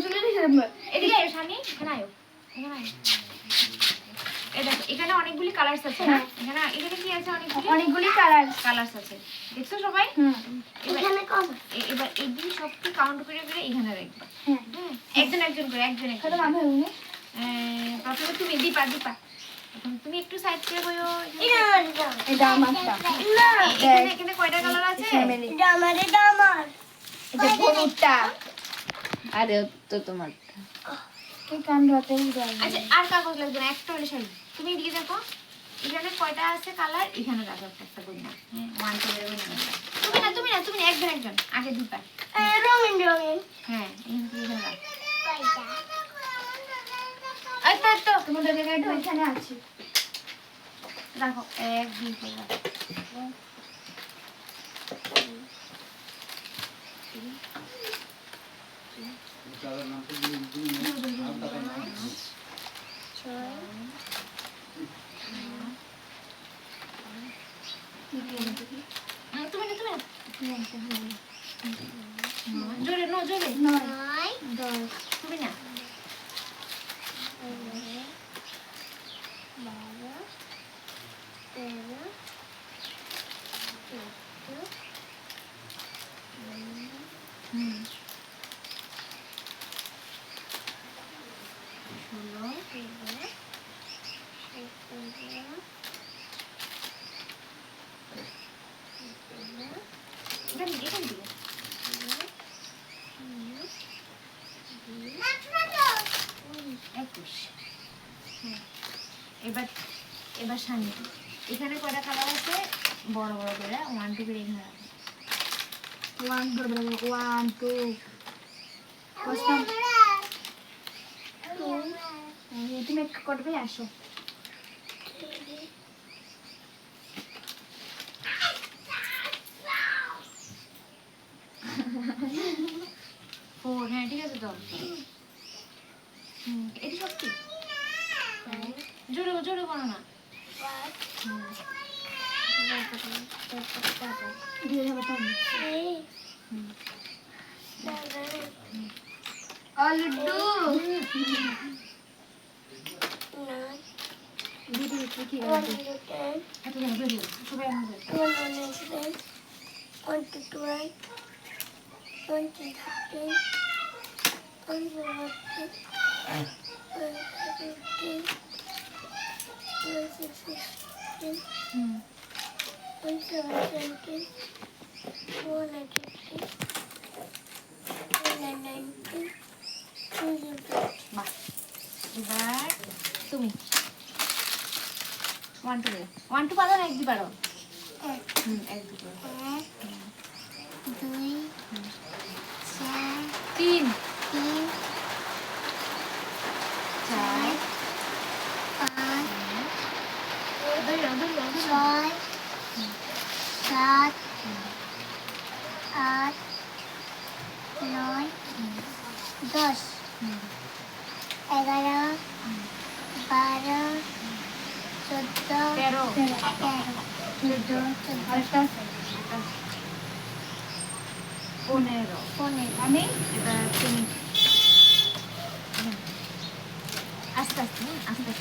তুলে নিয়ে এদিকে আয় শানি, এখানে আয়, এখানে আয়। এই দেখো এখানে অনেকগুলি কালারস আছে না, এখানে কি আছে, অনেকগুলি কালারস আছে, দেখছো সবাই? এখানে কত? এবার এগুলি সবকে কাউন্ট করে করে এখানে রাখবা। হ্যাঁ, একজন একজন করে, কত নাম হবে উনি? প্রথমে তুমি দীপা, এখন তুমি একটু সাইড করে বইও। এটা আমারটা। না, এখানে কয়টা কালার আছে? এটা আমার, এটা আমার। এটা হলুদটা। আরে তো তোমারটা। এই কান্ডতে উড়াই। আচ্ছা, আর কাগজ লাগবে না, একটা হলে শাড়ি। তুমি এদিকে দেখো, এখানে কয়টা আছে কালার, এখানে রাখো একটা করে না। হ্যাঁ, 1 2 3 তুমি না, একজন আগে দীপা। রঙিন। হ্যাঁ, এখানে রাখ। তো তোমাদের জায়গায় এখানে আছে। রাখো 1 2 3 রাখো। তুমি জোরে 9 10 তুমি না 12 13 এবার শানি, এখানে কয়টা কালার আছে, বড় বড় করে 1 2 করে এখানে রাখো। 1 2 কষ্ট তুমি করবে আসো। হ্যাঁ, ঠিক আছে তো। এটা সত্যি জোরে জোরে করো না। লুডু দিদি কি আছে? এত যেন বেরিয়ে সবাই আমাদের এবার তুমি 1 2 1 2 পারো না, 1 2 পারো। 1 2 পারো। 1 2 4 3 3 4 5 ধরো 6 7 8 9 10 11 12 14 15 আমি এবার তুমি আস্তে আস্তে আস্তে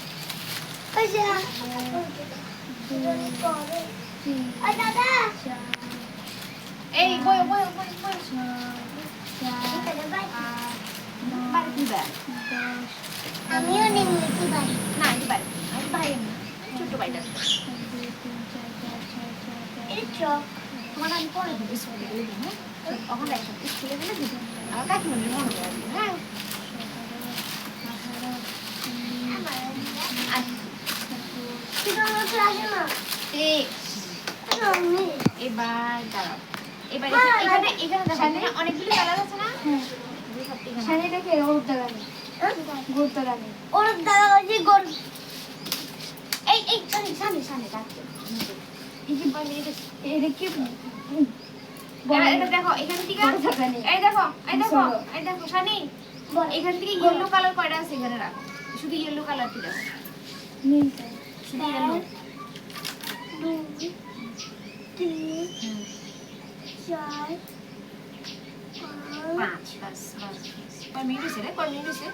এই বই আমিও নিতে পারি। না এটি পারি, আমি পারি না, ছোট্ট পাইটা তোমার আমি পরে দিবি স্কুলে গেলে দিন। হ্যাঁ, তখন একসাথে স্কুলে গেলে দিবি, আমার কাকিমণি মনে করে দিবি। হ্যাঁ, এবার দাঁড়াও, এবার এখানে দেখো, এখানে অনেকগুলো কালার আছে না? শাড়িটাকে ওর দাদা নেই, গোর দাদা নেই, ওর দাদা হচ্ছে গোর। এই সামনে রাখতে এটা কি এটা দেখো, এখান থেকে এই দেখো শানি, এখান থেকে ইয়েলো কালার কয়টা আছে এখানে রাখো, শুধু ইয়েলো কালারটি দেখো, শুধু ইয়েলো। 2 3 4 5 5 বাস কয় মিনিট হয়েছে রে? কয় মিনিট হয়েছে?